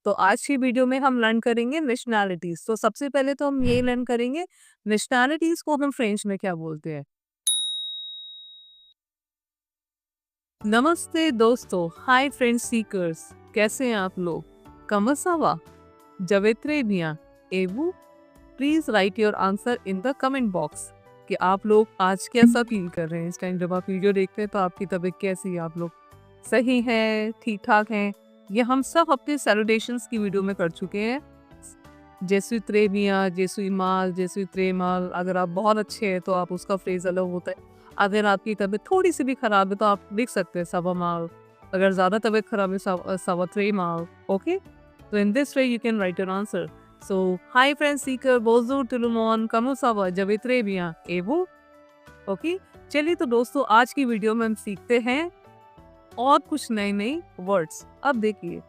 तो आज की वीडियो में हम लर्न करेंगे नेशनैलिटीज। तो सबसे पहले तो हम ये लर्न करेंगे नेशनैलिटीज को हम फ्रेंच में क्या बोलते हैं। नमस्ते दोस्तों, हाय फ्रेंड्स सीकर्स, कैसे हैं आप लोग? Comment ça va? Je vais très bien. Et vous? Please write your answer in the comment box कि आप लोग आज कैसा फील कर रहे हैं इस टाइम जब आप वीडियो देखते हैं। तो आपकी तबीयत कैसी है? आप लोग सही है, ठीक ठाक हैं? ये हम सब अपने सैल्यूटेशंस की वीडियो में कर चुके हैं। जेसुई त्रेबिया, जेसुई माल, जेसुई त्रेमाल। अगर आप बहुत अच्छे हैं तो आप उसका फ्रेज अलग होता है। अगर आपकी तबीयत थोड़ी सी भी खराब है तो आप लिख सकते हैं सवा माल। अगर ज़्यादा तबीयत खराब है सवा त्रेमाल। ओके, तो in this way you can write your answer. So, hi friends seeker, bonjour tout le monde, comment ça va? Je vais très bien. Et vous? Okay, चलिए तो दोस्तों आज की वीडियो में हम सीखते हैं और कुछ नए नए वर्ड्स। अब देखिए,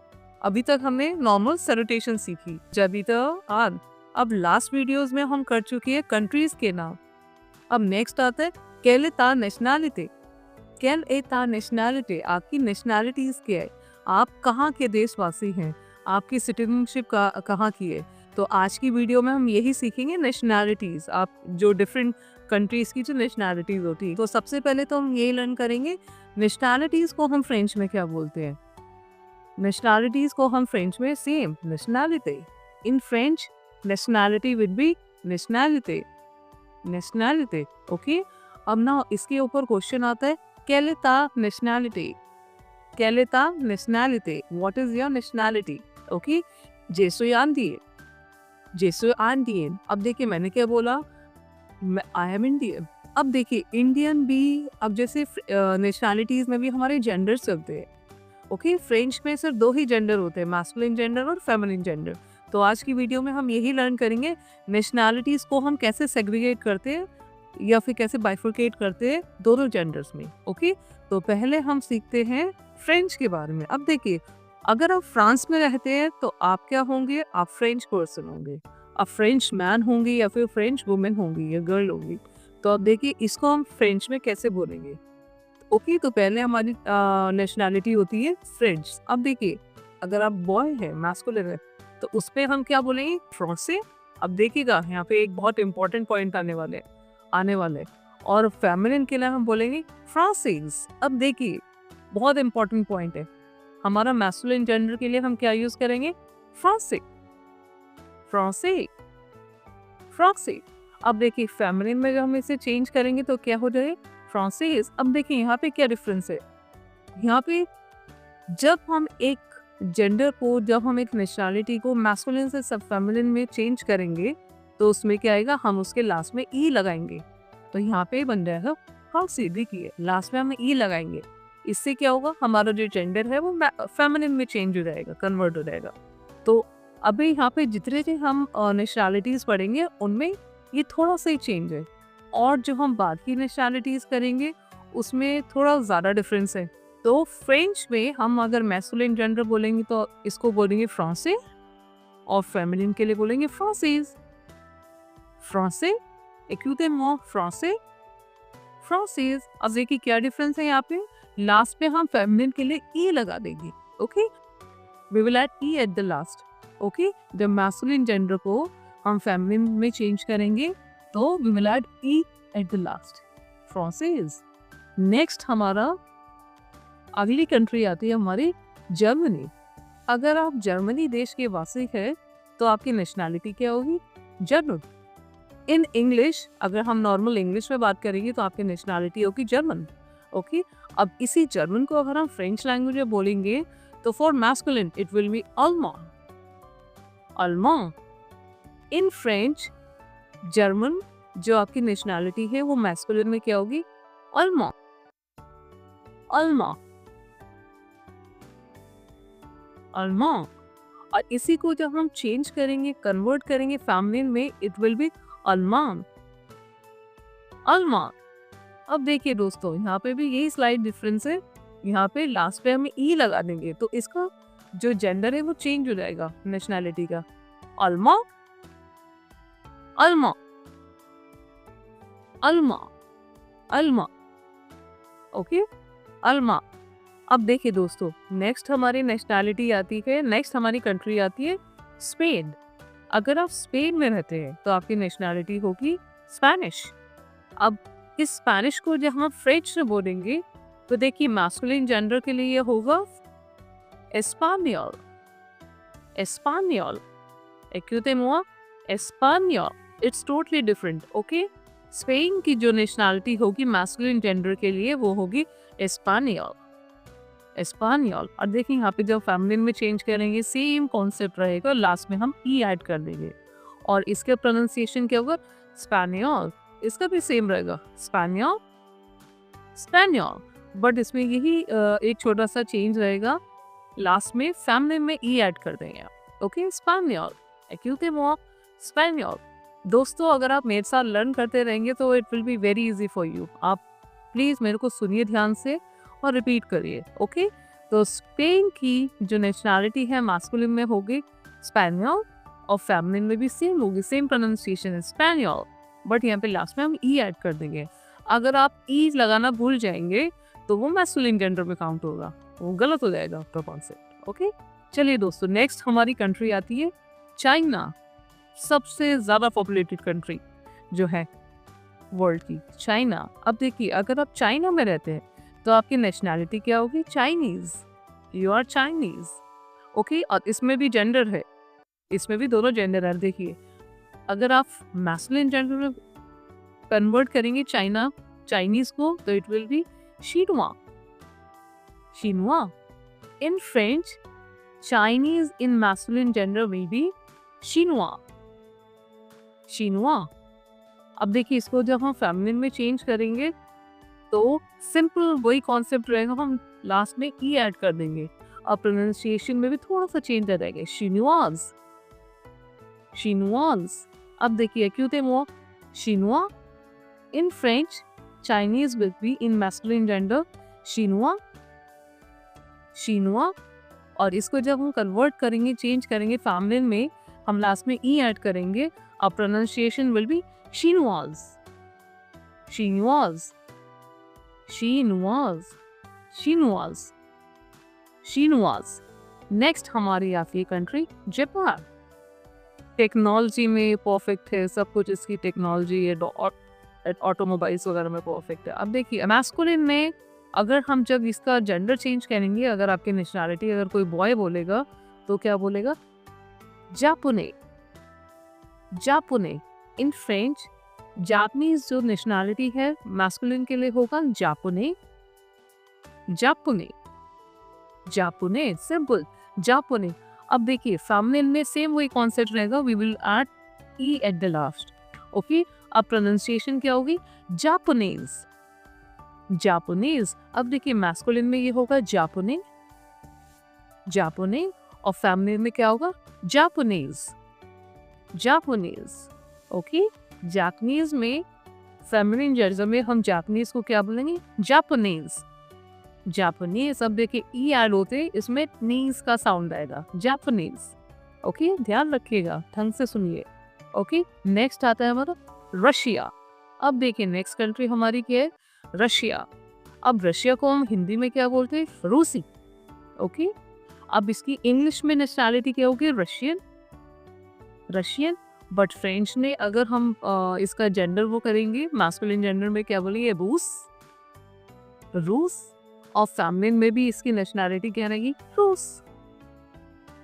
अभी तक हमने नॉर्मल सैल्यूटेशन सीखी, जब तक आज। अब लास्ट वीडियोस में हम कर चुके हैं कंट्रीज के नाम। अब नेक्स्ट आता है quelle est ta nationalité? Quelle est ta nationalité? आपकी नेशनैलिटीज क्या है? आप कहाँ के देशवासी हैं? आपकी सिटीजनशिप कहाँ की है? तो आज की वीडियो में हम यही सीखेंगे नेशनैलिटीज, आप जो डिफरेंट कंट्रीज की जो नेशनैलिटीज होती है। तो सबसे पहले तो हम ये लर्न करेंगे नेशनैलिटीज को हम फ्रेंच में क्या बोलते हैं। नेशनैलिटीज को हम फ्रेंच में same nationality. In French nationality with b nationality, nationality. Okay, अब ना इसके ऊपर क्वेश्चन आता है quelle est ta nationalité? Quelle est ta nationalité? What is your nationality? Okay, je suis indien, je suis indien। अब देखिए मैंने क्या बोला, आई एम इंडियन। अब देखिए इंडियन भी, अब जैसे नेशनैलिटीज में भी हमारे जेंडर्स चलते हैं। ओके, फ्रेंच में सिर्फ दो ही जेंडर होते हैं, मैस्कुलिन जेंडर और फेमिनिन जेंडर। तो आज की वीडियो में हम यही लर्न करेंगे नेशनैलिटीज को हम कैसे सेग्रीगेट करते हैं या फिर कैसे बाइफरकेट करते हैं दोनों जेंडर्स में। ओके, तो पहले हम सीखते हैं फ्रेंच के बारे में। अब देखिए, अगर आप फ्रांस में रहते हैं तो आप क्या होंगे? आप फ्रेंच पर्सन होंगे, आप फ्रेंच मैन होंगे या फिर फ्रेंच वुमेन होंगी या गर्ल होंगी। तो अब देखिए इसको हम फ्रेंच में कैसे बोलेंगे। ओके, तो पहले हमारी नेशनैलिटी होती है फ्रेंच। अब देखिए, अगर आप बॉय है, मैस्कुलिन है, तो उस पे हम क्या बोलेंगे? फ्रांसे। अब देखिएगा यहाँ पे एक बहुत इंपॉर्टेंट पॉइंट आने वाले। और फेमिनिन के लिए हम बोलेंगे फ्रांसीज। अब देखिए बहुत इंपॉर्टेंट पॉइंट है, हमारा मैस्कुलिन जेंडर के लिए हम क्या यूज करेंगे? फ्रांसे, फ्रांसे, फ्रांसे। अब देखिए फेमिनिन में जब हम इसे चेंज करेंगे तो क्या हो जाए? फ्रांसीज। अब देखिए यहाँ पे क्या डिफरेंस है, यहाँ पे जब हम एक जेंडर को, जब हम एक नेशनैलिटी को मैस्कुलिन से सब फेमिनिन में चेंज करेंगे तो उसमें क्या आएगा? हम उसके लास्ट में ई लगाएंगे। तो यहाँ पे बन जाएगा फ्रांसी। देखिए लास्ट में हम ई लगाएंगे, इससे क्या होगा? हमारा जो जेंडर है वो फेमिनिन में चेंज हो जाएगा, कन्वर्ट हो जाएगा। तो अभी यहाँ पे जितने भी हम नेशनैलिटीज पढ़ेंगे उनमें ये थोड़ा सा ही चेंज है, और जो हम बाद की नेशनैलिटीज करेंगे उसमें थोड़ा ज़्यादा डिफरेंस है। तो फ्रेंच में हम अगर मैस्कुलिन जेंडर बोलेंगे तो इसको बोलेंगे फ्रांसे, और फेमिनिन के लिए बोलेंगे फ्रांसीज। फ्रांसे, écoutez-moi, फ्रांसे, फ्रांसीज। अब देखिए क्या डिफरेंस है, यहाँ पे लास्ट पे हम फेमिनिन के लिए ई लगा देंगे। Okay, we will add E at the last. Okay, जब मैस्कुलिन जेंडर को हम फेमिनिन में चेंज करेंगे तो we will add E at the last, फ्रांसीज। नेक्स्ट हमारा अगली कंट्री आती है हमारी जर्मनी। अगर आप जर्मनी देश के वासी हैं तो आपकी नेशनैलिटी क्या होगी? जर्मन। इन इंग्लिश, अगर हम नॉर्मल इंग्लिश में बात करेंगे तो आपकी नेशनैलिटी होगी जर्मन। ओके, अब इसी जर्मन को अगर हम फ्रेंच लैंग्वेज में बोलेंगे तो for masculine it will be अल्मान, अल्मान। इन फ्रेंच जर्मन जो आपकी नेशनैलिटी है वो मैस्कुलिन में क्या होगी? अल्मान, अल्मान, अल्मान। और इसी को जब हम चेंज करेंगे, कन्वर्ट करेंगे फेमिनिन में, इट विल बी अल्मान, अल्मान। अब देखिए दोस्तों यहाँ पे भी यही स्लाइड डिफरेंस है, यहाँ पे लास्ट पे हम ई लगा देंगे तो इसका जो जेंडर है वो चेंज हो जाएगा नेशनैलिटी का। अल्मा, अल्मा, अल्मा, अल्मा। ओके, अल्मा। अब देखिए दोस्तों, नेक्स्ट हमारी नेशनैलिटी आती है, नेक्स्ट हमारी कंट्री आती है स्पेन। अगर आप स्पेन में रहते हैं तो आपकी नेशनैलिटी होगी स्पेनिश। अब इस स्पेनिश को जब हम फ्रेंच में बोलेंगे तो देखिए मैस्कुलिन जेंडर के लिए ये होगा एस्पानियोल। एस्पानियोल, एक्यूटेमोआ एस्पानियोल, it's totally different. Okay, Spain की जो नेशनैलिटी होगी मैस्कुलिन जेंडर के लिए वो होगी एस्पानियोल। एस्पानियोल। और देखिए यहाँ पे जब फेमिनिन में चेंज करेंगे सेम कॉन्सेप्ट रहेगा, लास्ट में हम ई ऐड कर देंगे और इसका प्रोनाउंसिएशन क्या होगा स्पेनियोल। इसका भी सेम रहेगा स्पेनियोल, स्पेनियोल, बट इसमें यही एक छोटा सा चेंज रहेगा, लास्ट में फेमिनिन में ई ऐड कर देंगे। ओके, स्पेनियोल, एक्यूटेमोआ स्पेनियोल। दोस्तों अगर आप मेरे साथ लर्न करते रहेंगे तो it will be very easy for you. आप प्लीज मेरे को सुनिए ध्यान से और रिपीट करिए। ओके, तो स्पेन की जो नेशनैलिटी है मास्कुलिन में होगी स्पेनियोल और फेमिनिन में भी सेम होगी, सेम प्रोनाउंसिएशन है स्पेनियोल, बट यहाँ पे लास्ट में हम ई ऐड कर देंगे। अगर आप ई लगाना भूल जाएंगे तो वो मैस्कुलिन जेंडर में काउंट होगा, वो गलत हो जाएगा आपका कॉन्सेप्ट। ओके, चलिए दोस्तों नेक्स्ट हमारी कंट्री आती है चाइना। सबसे ज्यादा पॉपुलेटेड कंट्री जो है वर्ल्ड की, चाइना। अब देखिए अगर आप चाइना में रहते हैं तो आपकी नेशनैलिटी क्या होगी Chinese. You are Chinese. Okay, और इसमें भी जेंडर है, इसमें भी दोनों जेंडर है। देखिए अगर आप मैस्कुलिन जेंडर में कन्वर्ट करेंगे चाइना चाइनीज को तो इट विल बी शिनुआ। शिनुआ। In French Chinese in masculine gender will be शिनुआ। शिनुआ। अब देखिए इसको जब हम फेमिनिन में चेंज करेंगे तो सिंपल वही कॉन्सेप्ट रहेगा, हम लास्ट में ई ऐड कर देंगे और प्रोनाउंसिएशन में भी थोड़ा सा चेंज आ जाएगा शिनुआज, शिनुआज। अब देखिए एक्यूटेमोआ शिनुआ। In French Chinese will be in masculine gender शिनुआ, शिनुआ। और इसको जब हम कन्वर्ट करेंगे चेंज करेंगे फेमिनिन में, हम लास्ट में ई ऐड करेंगे और प्रोनाउंसिएशन विल बी शिनुआज, शिनुआज, शिनुआज, शिनुआज, शिनुआज। नेक्स्ट हमारी आती है कंट्री जापान। टेक्नोलॉजी में परफेक्ट है, सब कुछ इसकी टेक्नोलॉजी है, ऑटोमोबाइल्स वगैरह में परफेक्ट है। अब देखिए मैस्कुलिन में अगर हम जब इसका जेंडर चेंज करेंगे, अगर आपकी नेशनैलिटी अगर कोई बॉय बोलेगा तो क्या बोलेगा जापुने, जापुने। इन फ्रेंच जापानीज जो नेशनैलिटी है मैस्कुलिन के लिए होगा जापुने, जापुने, जापुने, सिंपल जापुने। अब देखिए फेमिनिन में सेम वही कॉन्सेप्ट रहेगा, we will add E at the last. Okay, अब प्रोनाउंसिएशन क्या होगी जापानीज, जापानीज। अब देखिए मैस्कुलिन में ये होगा जापुने, जापुने, और फेमिनिन में क्या होगा जापानीज, जापानीज। ओके, जापानीज में फेमिनिन जेंडर में हम जापानीज को क्या बोलेंगे जापानीज, जापानीज। अब देखिए ई ऐड होते इसमें नीज का साउंड आएगा जापानीज। ओके, ध्यान रखिएगा, ढंग से सुनिए। ओके, नेक्स्ट आता है हमारा रशिया। अब देखिए नेक्स्ट कंट्री हमारी क्या है रशिया। अब रशिया को हम हिंदी में क्या बोलते हैं रूसी। ओके, अब इसकी इंग्लिश में नेशनैलिटी क्या होगी रशियन, रशियन। बट फ्रेंच में अगर हम इसका जेंडर वो करेंगे मैस्कुलिन जेंडर में क्या बोलेंगे रूस, रूस। और फेमिनिन में भी इसकी नेशनैलिटी क्या रहेगी रूस,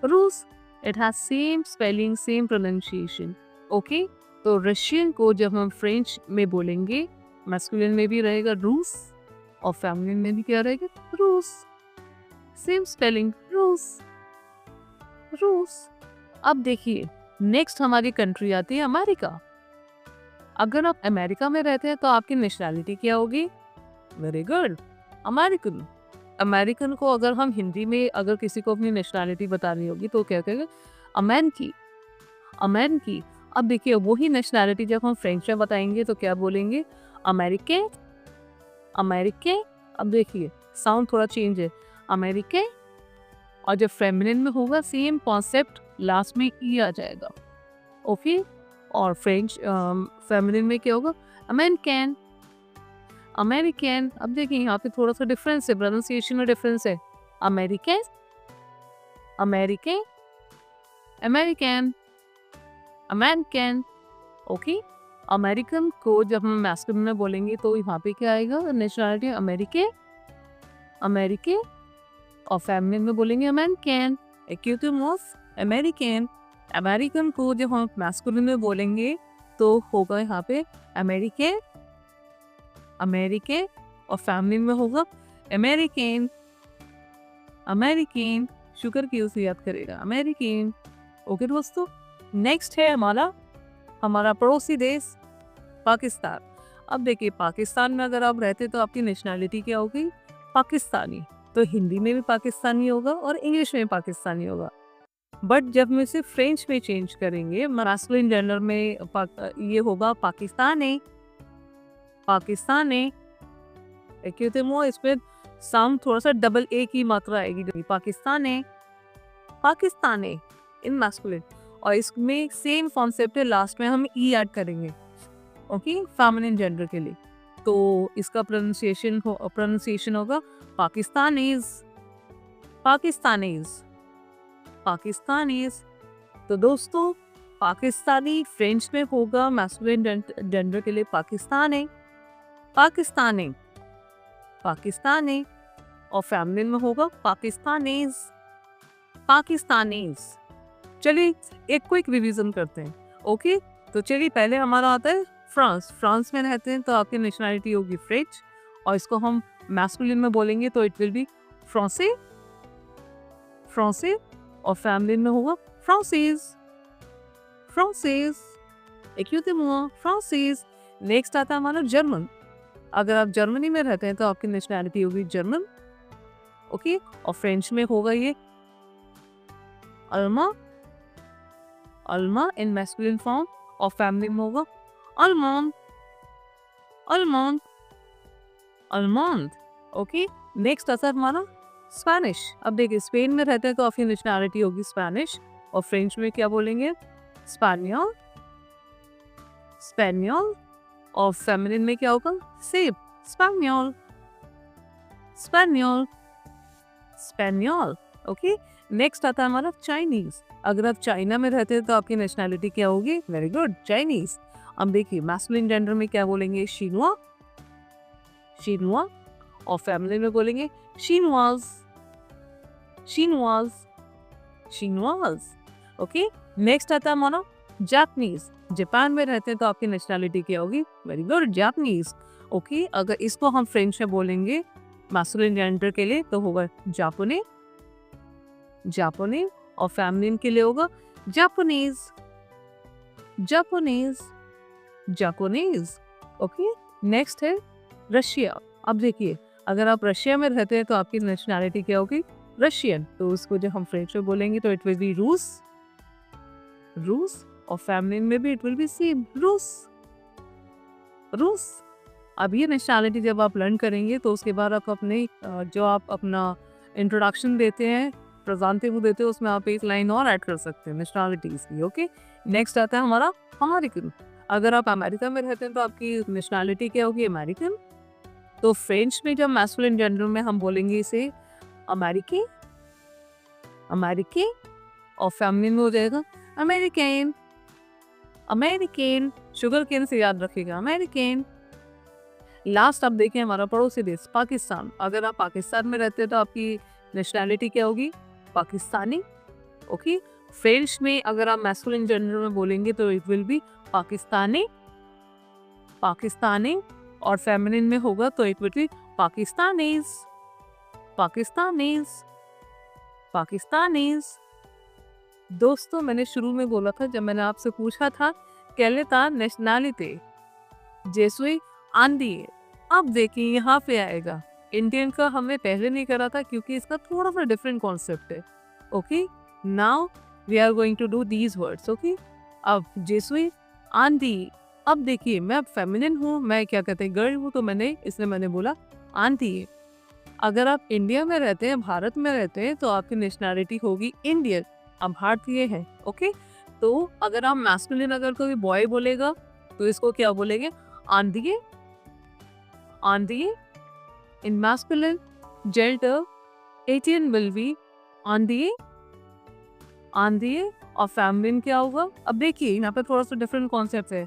रूस। It has same spelling same pronunciation. Okay, तो रशियन को जब हम फ्रेंच में बोलेंगे मैस्कुलिन में भी रहेगा रूस और फेमिनिन में भी क्या रहेगा रूस, सेम स्पेलिंग रूस, रूस। अब देखिए नेक्स्ट हमारी कंट्री आती है अमेरिका। अगर आप अमेरिका में रहते हैं तो आपकी नेशनैलिटी क्या होगी वेरी गुड अमेरिकन। अमेरिकन को अगर हम हिंदी में अगर किसी को अपनी नेशनैलिटी बतानी होगी तो क्या कहेंगे अमेन की, अमेन की। अब देखिए वही नेशनैलिटी जब हम फ्रेंच में बताएंगे तो क्या बोलेंगे अमेरिके, अमेरिके। अब देखिए साउंड थोड़ा चेंज है अमेरिके। और जब फेमिनिन में होगा सेम कॉन्सेप्ट लास्ट में ई आ जाएगा। ओके, और फ्रेंच फेमिनिन में क्या होगा अमेरिकन, अमेरिकन। अब देखिए यहाँ पे थोड़ा सा डिफरेंस है, प्रोनाउंसिएशन में डिफरेंस है। American, American, American, American. Okay, American को जब हम मैस्कुलिन में बोलेंगे तो यहाँ पे क्या आएगा, नेशनलिटी अमेरिकन, अमेरिकन, और फेमिनिन में बोलेंगे अमेरिकन, एक्यूटिव ऑफ अमेरिकन। अमेरिकन को जब हम मैस्कुलिन में बोलेंगे तो होगा यहाँ पे अमेरिकन, अमेरिकन, और फेमिनिन में होगा अमेरिकन, अमेरिकन। शुगर की उसे याद करेगा, अमेरिकन। ओके दोस्तों, नेक्स्ट है हमारा पड़ोसी देश पाकिस्तान। अब देखिए पाकिस्तान में अगर आप रहते तो आपकी नेशनलिटी क्या होगी, पाकिस्तानी। तो हिंदी में भी पाकिस्तानी होगा और इंग्लिश में पाकिस्तानी होगा। बट जब हम इसे फ्रेंच में चेंज करेंगे, मैस्कुलिन जेंडर में ये होगा पाकिस्तानी, पाकिस्तानी। इसमें साउंड थोड़ा सा डबल ए की मात्रा आएगी, पाकिस्तानी, पाकिस्तानी इन मैस्कुलिन। और इसमें सेम कॉन्सेप्ट है, लास्ट में हम ई ऐड करेंगे, ओके, फेमिनिन जेंडर के लिए। तो इसका प्रोनाउंसिएशन होगा पाकिस्तानीज, पाकिस्तानीज, पाकिस्तानीज। तो दोस्तों पाकिस्तानी फ्रेंच में होगा मैस्कुलिन जेंडर के लिए पाकिस्तानी, पाकिस्तानी, पाकिस्तानी, और फेमिनिन में होगा पाकिस्तानीज, पाकिस्तानीज। चलिए एक क्विक रिवीजन करते हैं। ओके, तो चलिए पहले हमारा आता है फ्रांस। फ्रांस में रहते हैं तो आपकी नेशनलिटी होगी फ्रेंच, और इसको हम मैस्कुलिन में बोलेंगे तो इट विल बी फ्रांसे, फ्रांसे, और फेमिनिन में होगा फ्रांसीज, फ्रांसीज, फ्रांसीज। नेक्स्ट आता है हमारा जर्मन। अगर आप जर्मनी में रहते हैं तो आपकी नेशनलिटी होगी जर्मन, ओके, और फ्रेंच में होगा ये अल्मा, अल्मा इन मैस्कुलिन फॉर्म, और फेमिनिन में होगा अल्मोंड, अल्मोंड, अल्मोंड। ओके, नेक्स्ट आता है हमारा स्पेनिश। अब देखिए स्पेन में रहते हैं तो आपकी नेशनलिटी होगी स्पेनिश, और फ्रेंच में क्या बोलेंगे, स्पेनियल, स्पेनियल, और फेमिनिन में क्या होगा, सेब, spaniel, spaniel, spaniel. Okay, next आता है हमारा चाइनीज। अगर आप चाइना में रहते हैं तो आपकी नेशनलिटी क्या होगी, वेरी गुड, चाइनीज। अब देखिए मैस्कुलिन जेंडर में क्या बोलेंगे, शीनुआ, शीनुआ, और फेमिनिन में बोलेंगे शीनवाज, शीनवाज, शीनवाज। ओके, नेक्स्ट आता है हमारा जापानीज। जापान में रहते हैं तो आपकी नेशनलिटी क्या होगी, वेरी गुड, जापानीज। ओके, अगर इसको हम फ्रेंच में बोलेंगे मैस्कुलिन जेंडर के लिए तो होगा जापानी, जापानी, और फेमिनिन के लिए होगा Japanese, Japanese, Japanese. Okay, next है रशिया। अब देखिए अगर आप रशिया में रहते हैं तो आपकी नेशनलिटी क्या होगी, रशियन। तो उसको जब हम फ्रेंच में बोलेंगे तो इट विल बी रूस, रूस, और फेमिनिन में भी इट विल बी सेम, रूस, रूस। अब ये नेशनलिटी जब आप लर्न करेंगे तो उसके बाद आप अपने जो आप अपना इंट्रोडक्शन देते हैं, प्रेजेंटेटिव देते हैं, उसमें आप एक लाइन और ऐड कर सकते हैं नेशनलिटीज की। ओके, नेक्स्ट आता है हमारा अमेरिकन। अगर आप अमेरिका में रहते हैं तो आपकी नेशनलिटी क्या होगी, अमेरिकन। तो फ्रेंच में जब मैस्कुलिन जेंडर में हम बोलेंगे इसे अमेरिकी, अमेरिकी, और फेमिनिन में हो जाएगा अमेरिकन, अमेरिकन। शुगर केन से याद रखिएगा, अमेरिकन। लास्ट अब देखें हमारा पड़ोसी देश पाकिस्तान। अगर आप पाकिस्तान में रहते हैं तो आपकी नेशनलिटी क्या होगी, पाकिस्तानी। ओके, फ्रेंच में अगर आप मैस्कुलिन जेंडर में बोलेंगे तो it will B Pakistani, Pakistani, और फेमिनिन में होगा तो it will B Pakistanis, Pakistanis, Pakistanis. दोस्तों मैंने शुरू में बोला था, जब मैंने आपसे पूछा था कहलेता नेशनलिटी जैसे आंधी। अब देखिए यहाँ पे आएगा, इंडियन का हमने पहले नहीं करा था क्योंकि इसका थोड़ा सा डिफरेंट कॉन्सेप्ट है। Okay, now we are going to do these words. Okay, अब जैसे आंधी। अब देखिए मैं फेमिनिन हूँ, मैं क्या कहते हैं गर्ल हूँ, तो मैंने बोला आंधी। अगर आप इंडिया में रहते हैं, भारत में रहते हैं, तो आपकी नेशनलिटी होगी इंडियन, अब भारतीय है। ओके, तो अगर आप मैस्कुलिन अगर कोई बॉय बोलेगा तो इसको क्या बोलेंगे, आंधिए, आंधिए. In masculine gender, Asian will be आंधिए. आंधिए. और फेमिनिन क्या होगा? अब देखिए यहाँ पे थोड़ा सा डिफरेंट कॉन्सेप्ट है.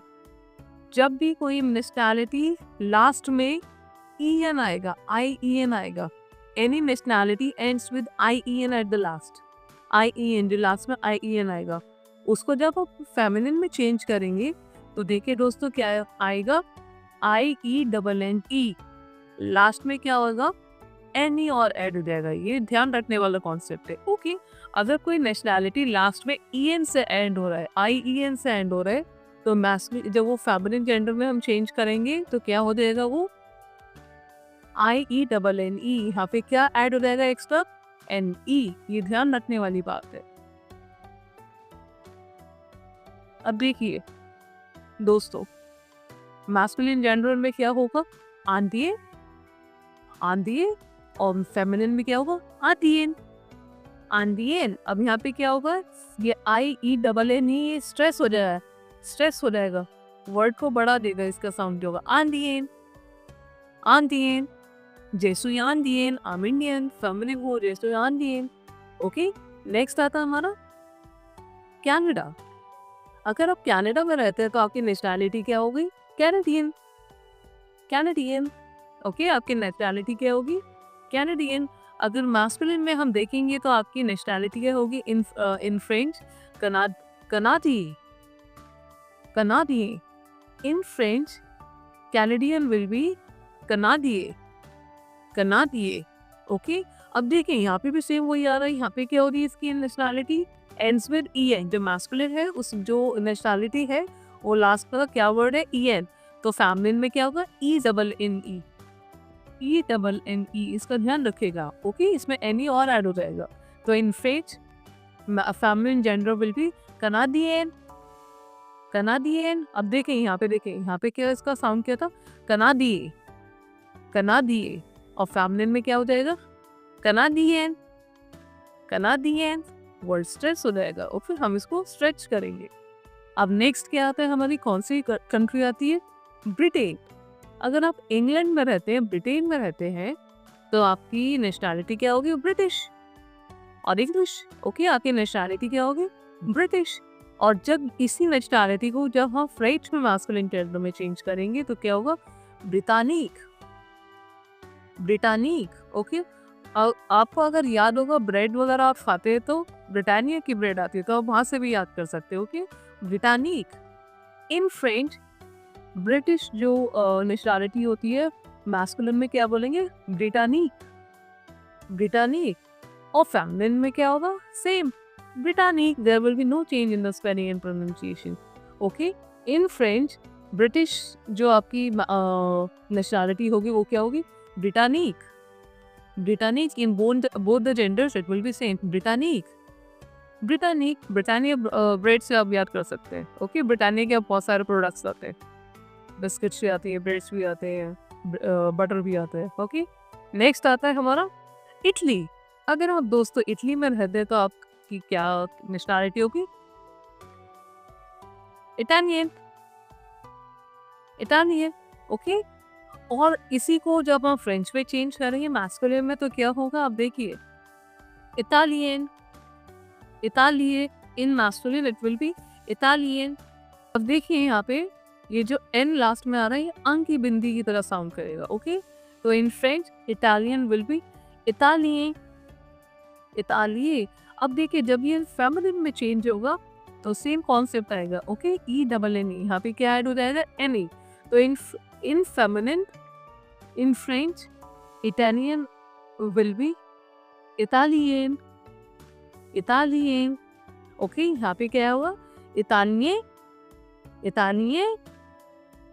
जब भी कोई नेशनैलिटी लास्ट में en आएगा, IEN आएगा. Any nationality ends with IEN eight the last. IEN जो लास्ट में IEN आएगा, उसको जब आप फेमिनिन में चेंज करेंगे तो देखिए दोस्तों क्या आएगा? IENNE. लास्ट में क्या होगा? NE और ऐड हो जाएगा. ये ध्यान रखने वाला कॉन्सेप्ट है. ओके, अगर कोई नेशनैलिटी लास्ट में EN से एंड हो रहा है, IEN से एंड हो रहा है, तो मैस्कुलिन जब वो फेमिनिन जेंडर में हम चेंज करेंगे तो क्या हो जाएगा? वो IENNE. यहाँ पे क्या ऐड हो जाएगा एक्स्ट्रा? NE. ये ध्यान रखने वाली बात है. अब देखिए दोस्तों, मैस्कुलिन जेंडर में क्या होगा? आंधिए. आंधिए. और फेमिनिन में क्या होगा? आंधिएन. आंधिएन. अब यहाँ पे क्या होगा? ये IENNE स्ट्रेस हो जाएगा. स्ट्रेस हो जाएगा, वर्ड को बढ़ा देगा. इसका साउंड क्या होगा? आंधिएन. आंधिएन. जैसु आंधिएन. I'm Indian. फेमिनिन हो जैसु आंधिएन. ओके, नेक्स्ट आता हमारा कनाडा. अगर आप कनाडा में रहते हैं तो आपकी नेशनैलिटी क्या होगी? कैनेडियन. कैनेडियन. ओके, आपकी नेशनैलिटी क्या होगी? कैनेडियन. अगर मैस्कुलिन में हम देखेंगे तो आपकी नेशनैलिटी क्या होगी? इन फ्रेंच कनाडी. कनाडिये. In French Canadian will be कनाडिये. कनाडिये. ओके, अब देखें यहाँ पे भी सेम वही आ रहा है. यहाँ पे क्या हो रही है? इसकी नेशनैलिटी एंड्स विद EN. जो मैस्कुलिन है उस जो नेशनैलिटी है वो लास्ट का क्या वर्ड है? EN. तो फेमिनिन में क्या होगा? ENNE. ENNE. इसका ध्यान रखेगा. ओके, इसमें NE और ऐड हो जाएगा. तो in French feminine gender will be कनाडियन. कनाडियन. अब देखें यहाँ पे, देखें यहाँ पे क्या इसका साउंड क्या था? कनाडिये. कनाडिये. और फेमिनिन में क्या हो जाएगा? कनाडियन. कनाडियन. वर्ड स्ट्रेच हो जाएगा और फिर हम इसको स्ट्रेच करेंगे. अब नेक्स्ट क्या आता है? हमारी कौन सी कंट्री आती है? ब्रिटेन. अगर आप इंग्लैंड में रहते हैं, ब्रिटेन में रहते हैं, तो आपकी नेशनैलिटी क्या होगी? ब्रिटिश और इंग्लिश. ओके, आपकी नेशनैलिटी क्या होगी? ब्रिटिश. और जब इसी नेशनैलिटी को जब हम फ्रेंच में मैस्कुलिन जेंडर में चेंज करेंगे तो क्या होगा? ब्रिटानिक. ब्रिटानिक. ओके, आपको अगर याद होगा ब्रेड वगैरह आप खाते हैं तो ब्रिटानिया की ब्रेड आती है, तो आप वहाँ से भी याद कर सकते हो. Okay, Britannic. इन फ्रेंच ब्रिटिश जो नेशनैलिटी होती है मैस्कुलिन में क्या बोलेंगे? ब्रिटानिक. ब्रिटानिक. और फेमिनिन में क्या होगा? सेम, ब्रिटानिक. There will be no change in the spelling and pronunciation. Okay, in French British जो आपकी नेशनैलिटी होगी वो क्या होगी? ब्रिटानिक. ब्रिटानिक. In both the genders it will be same, ब्रिटानिक. ब्रिटानिक. ब्रिटानिया ब्रेड से आप याद कर सकते हैं. ओके, ब्रिटानिया के बहुत सारे प्रोडक्ट्स आते हैं. बिस्किट्स भी आती है, ब्रेड्स भी आते हैं, बटर भी आता है. ओके, नेक्स्ट आता है हमारा इटली. अगर आप दोस्तों इटली में रहते हैं तो आपकी क्या नेशनैलिटी होगी? इटालियन. इटालियन. ओके, और इसी को जब हम फ्रेंच में चेंज करेंगे मैस्कुलिन में तो क्या होगा? आप देखिए, इटालियन. इटालिये. In masculine it will be इटालियन. अब देखिए यहाँ पे ये जो N लास्ट में आ रहा है ये अंक की बिंदी की तरह साउंड करेगा. ओके, तो in French Italian will be इटालिये. इटालिये. अब देखिए जब ये फेमिनिन में चेंज होगा तो सेम कॉन्सेप्ट आएगा. Okay, ENNE. यहाँ पे क्या ऐड हो जाएगा? NE. तो in feminine in French Italian will be इटालियन. इटालियन. ओके, यहाँ पे क्या होगा? इटालिये. इटालिये.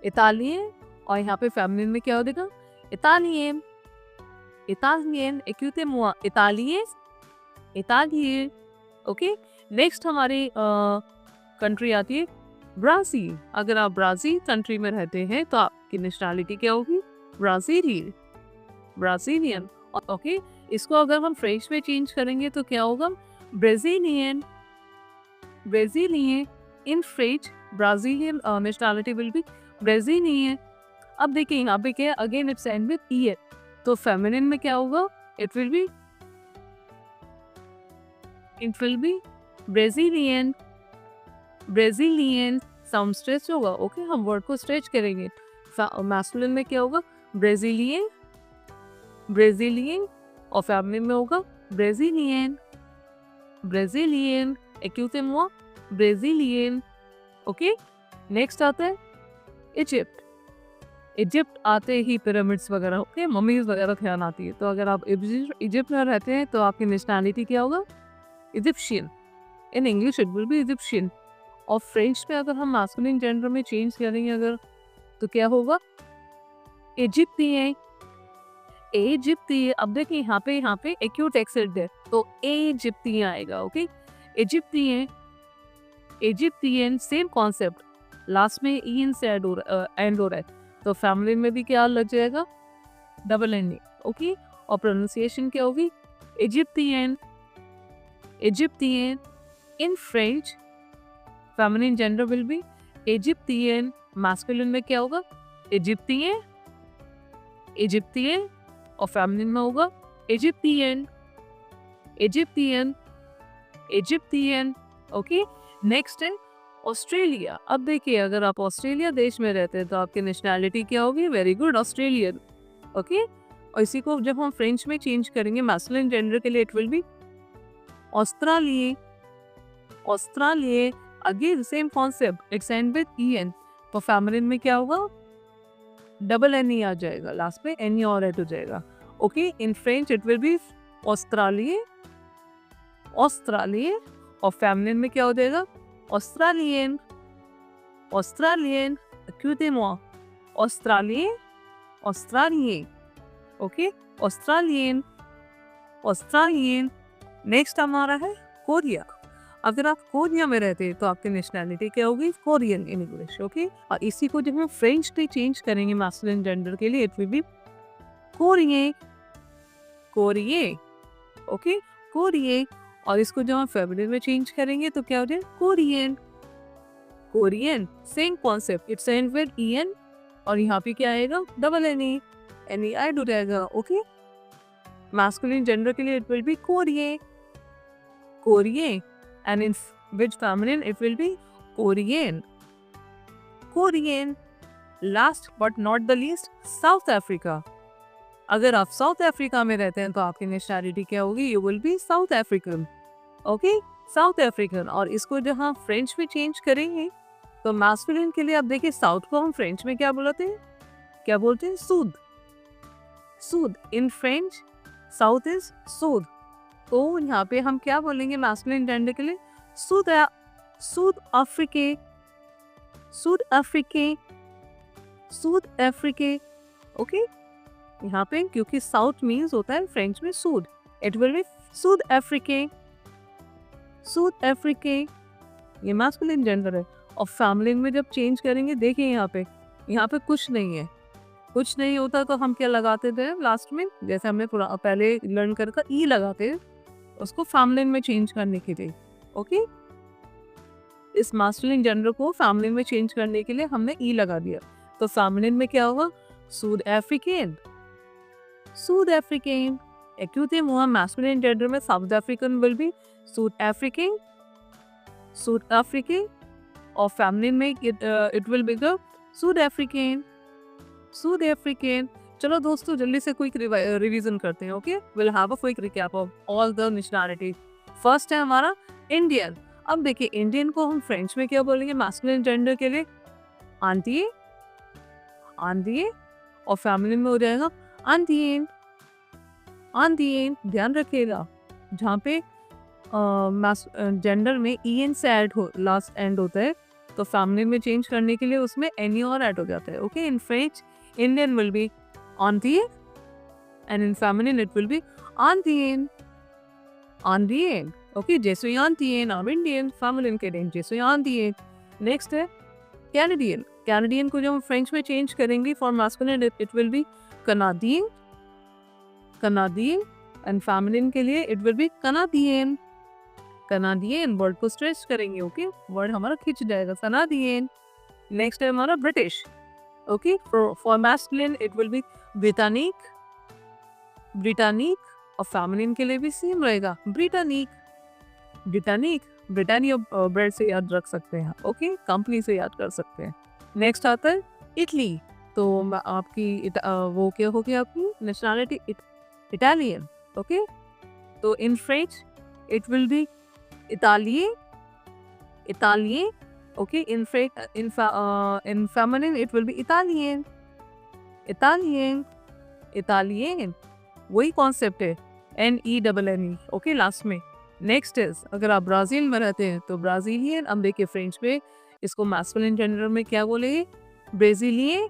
इटालियन. और यहाँ पे फेमिनिन में क्या हो जाएगा? इटालियन. इटालियन. एक्यूटे मुआ इटालिये. इटालिये. ओके, नेक्स्ट हमारी कंट्री आती है ब्राज़ील. अगर आप ब्राज़ील कंट्री में रहते हैं तो आपकी नेशनैलिटी क्या होगी? ब्राज़ीलियन. ब्राज़ीलियन. ओके, इसको अगर हम फ्रेंच में चेंज करेंगे तो क्या होगा? Brazilian. Brazilian. In French Brazilian nationality will be Brazilian. अब देखिए यहाँ पे क्या है, अगेन इट्स एंड विद ई है, तो फेमिनिन में क्या होगा, it will B Brazilian. Brazilian sound stretch होगा, ओके हम वर्ड को स्ट्रेच करेंगे। मैस्कुलिन में क्या होगा, ब्राजीलियन, ब्राजीलियन, और फेमिनिन में होगा ब्राजीलियन, ब्राजीलियन, एक्यूटिव हुआ ब्राजीलियन, ओके। नेक्स्ट आता है इजिप्ट। इजिप्ट आते ही पिरामिड्स वगैरह, ओके, मम्मीज वगैरह ध्यान आती है। तो अगर आप इजिप्ट में रहते हैं तो आपकी नेशनैलिटी क्या होगा, Egyptian. In English it will B Egyptian. और फ्रेंच में अगर हम मास्कुलिन जेंडर में चेंज करेंगे अगर, तो क्या होगा, इजिप्तियन, इजिप्तियन। अब देखिए यहाँ पे एक्यूट एक्सेंट है तो इजिप्तियन आएगा, ओके। इजिप्तियन, इजिप्तियन, सेम कॉन्सेप्ट, लास्ट में ईन से एंड हो रहा है, तो फैमिली में भी क्या लग जाएगा, डबल एंडिंग, ओके। और प्रोनाउंसिएशन क्या होगी, इजिप्तियन, इजिप्तियन। In French feminine gender will be इजिप्तियन, मैस्कुलिन में क्या होगा, इजिप्तियन, इजिप्तियन, और फेमिनिन में होगा इजिप्तियन, इजिप्तियन, इजिप्तियन, ओके। नेक्स्ट है ऑस्ट्रेलिया। अब देखिए अगर आप ऑस्ट्रेलिया देश में रहते हैं तो आपकी नेशनैलिटी क्या होगी, वेरी गुड, ऑस्ट्रेलियन, ओके। और इसी को जब हम फ्रेंच में चेंज करेंगे मैस्कुलिन जेंडर के लिए, इट विल बी ऑस्ट्रेलिए, ऑस्ट्रेलिए। Again same concept, it's end with EN, तो फेमिनिन में क्या होगा, डबल एन ई आ जाएगा, लास्ट में एन ई और एट हो जाएगा, okay. In French it will be ऑस्ट्रेलिए, ऑस्ट्रेलिए, और फेमिनिन में क्या हो जाएगा, ऑस्ट्रेलियन, ऑस्ट्रेलियन, एक्यूटेमो, ऑस्ट्रेलिए, ऑस्ट्रेलिए, ओके, ऑस्ट्रेलियन, ऑस्ट्रेलियन। नेक्स्ट हमारा है कोरिया। अगर आप कोरिया में रहते हैं तो आपकी नेशनैलिटी क्या होगी, कोरियन इन इंग्लिश, ओके। और इसी को जब हम फ्रेंच में चेंज करेंगे मैस्कुलिन जेंडर के लिए, इट विल बी कोरिये, कोरिये, ओके, कोरिये। और इसको जब हम फेमिनिन में चेंज करेंगे तो क्या हो जाए, Korean, Korean, same concept, it's end with E N, और यहाँ पे क्या आएगा, डबल एन ई ऐड हो जाएगा, ओके। मैस्कुलिन जेंडर के लिए इट विल बी कोरिये, कोरिये, and in with feminine it will be कोरियन, कोरियन। Last but not the least, South Africa. अगर आप साउथ अफ्रीका में रहते हैं तो आपकी नेशनैलिटी क्या होगी, you will be south African, okay, south African. और इसको जब हम फ्रेंच में चेंज करेंगे तो मैस्कुलिन के लिए आप देखिए साउथ को हम फ्रेंच में क्या बोलते हैं, क्या बोलते हैं, सूद, सूद। इन फ्रेंच साउथ इज सूद, तो यहाँ पे हम क्या बोलेंगे मैस्कुलिन जेंडर के लिए, सूद, सूद अफ्रीके, सूद अफ्रीके, सूद अफ्रीके, ओके। यहाँ पे क्योंकि साउथ मीन्स होता है फ्रेंच में सूद, इट विल बी सूद अफ्रीके, सूद अफ्रीके, ये मैस्कुलिन जेंडर है। और फेमिनिन में जब चेंज करेंगे, देखिए यहाँ पे कुछ नहीं है, कुछ नहीं होता तो हम क्या लगाते थे लास्ट में, जैसे हमने पहले लर्न कर ई लगाते हैं उसको फेमिनिन में चेंज करने के लिए, ओके। इस मैस्कुलिन जेंडर को फेमिनिन में चेंज करने के लिए हमने ई लगा दिया, तो फेमिनिन में क्या होगा, सूद अफ्रीकन, सूद अफ्रीकन। एक्यूटिव हुआ मैस्कुलिन जेंडर में, south African will be Sood African, Sood African. और फेमिनिन में it will be the Sood African, Sood African. चलो दोस्तों जल्दी से क्विक रिवीजन करते हैं, okay. Will have a quick recap of all the nationality. First है हमारा इंडियन। अब देखिए इंडियन को हम फ्रेंच में क्या बोलेंगे मैस्कुलिन जेंडर के लिए, आंटिए, आंटिए, और फेमिनिन में हो जाएगा आंटियन, आंटियन। ध्यान रखिएगा जहाँ पे जेंडर में ईएन से ऐड हो, लास्ट एंड होता है, तो फेमिनिन में चेंज करने के लिए उसमें एन और ऐड हो जाता है, okay. In French Indian will be आंटिए, and in feminine it will be आंटियन, आंटियन, ओके। जैसे आंटियन और इंडियन, फेमिनिन के लिए जैसे आंटियन। नेक्स्ट है कैनेडियन। कैनेडियन को जब हम फ्रेंच में चेंज करेंगे for masculine it will be कनाडियन, कनाडियन, एंड फेमिनिन के लिए इट विल बी कनाडियन, कनाडियन। वर्ड को स्ट्रेच करेंगे, ओके, वर्ड हमारा खिंच जाएगा, कनाडियन। नेक्स्ट है हमारा British. Okay, for masculine it will be Britannique, Britannique, और फेमिनिन के लिए भी सेम रहेगा Britannique, Britannique, ब्रिटानिया ब्रेड से याद रख सकते हैं, ओके, कंपनी से याद कर सकते हैं। नेक्स्ट आता है इटली, तो आपकी वो क्या हो गया आपकी नेशनलिटी इटालियन, ओके। तो in French it will be इटालिए, इटालिए, okay. In feminine it will be इटालियन, इटालियन, इटालियन, वही कॉन्सेप्ट है, NENNE, ओके, लास्ट में। नेक्स्ट इज अगर आप ब्राजील में रहते हैं तो ब्राजीलियन, अब देखिए फ्रेंच में इसको मैस्कुलिन जेंडर में क्या बोलेंगे, ब्राजीलियन,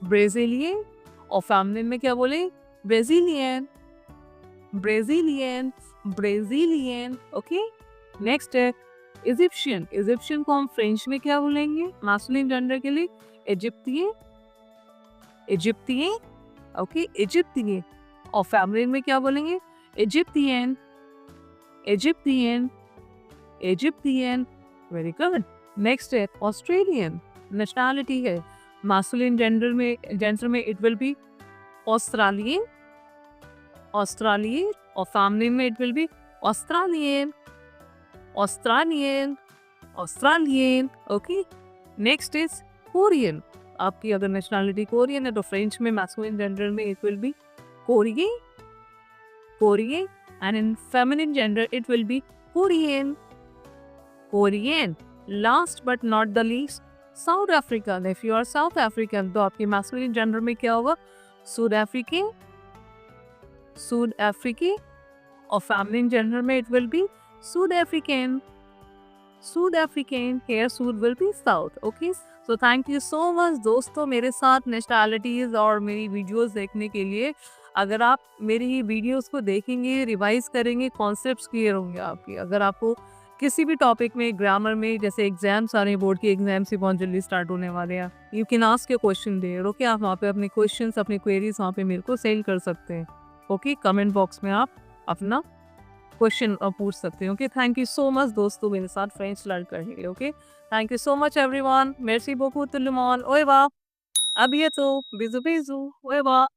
ब्राजीलियन, और फेमिनिन में क्या बोले, Brazilian, Brazilian, Brazilian, okay. Next है इजिप्शियन, इजिप्शियन को हम फ्रेंच में क्या बोलेंगे मैस्कुलिन जेंडर के लिए, इजिप्तियन, इजिप्तियन, ओके, इजिप्तियन, और फेमिनिन में क्या बोलेंगे, इजिप्तियन, इजिप्तियन, इजिप्तियन, वेरी गुड। नेक्स्ट है ऑस्ट्रेलियन, नेशनलिटी है मैस्कुलिन जेंडर में इट विल बी ऑस्ट्रेलियन, ऑस्ट्रेलियन, और फेमिनिन में इट विल बी ऑस्ट्रेलियन, ऑस्ट्रेलियन, ऑस्ट्रेलियन, ओके। नेक्स्ट इज कोरियन, आपकी अगर नेशनलिटी कोरियन है तो फ्रेंच में मैस्कुलिन जेंडर में इट विल बी कोरिये, कोरिये, and in feminine gender it will be Korean, Korean. Last but not the least, South African. If you are South African तो आपकी masculine gender में क्या होगा, South African, South African, और feminine gender में it will be South African, South African. Here South will be South. Okay. So thank you so much दोस्तों मेरे साथ नेशनलिटीज और मेरी वीडियोस देखने के लिए। अगर आप मेरी ही वीडियोस को देखेंगे, रिवाइज करेंगे, कॉन्सेप्ट्स क्लियर होंगे आपकी। अगर आपको किसी भी टॉपिक में, ग्रामर में, जैसे एग्जाम्स आ रहे हैं, बोर्ड के एग्जाम्स ही बहुत जल्दी स्टार्ट होने वाले हैं, you can ask your question there, okay. आप वहाँ पे अपने क्वेश्चंस, अपनी क्वेरीज वहाँ पे मेरे को सेंड कर सकते हैं, ओके। कमेंट बॉक्स में आप अपना क्वेश्चन पूछ सकते हैं, okay. Thank you so much दोस्तों मेरे साथ फ्रेंच लर्न करने के लिए, okay. Thank you so much everyone, mercy beaucoup tout le monde, au revoir, à bientôt, bisous bisous, au revoir।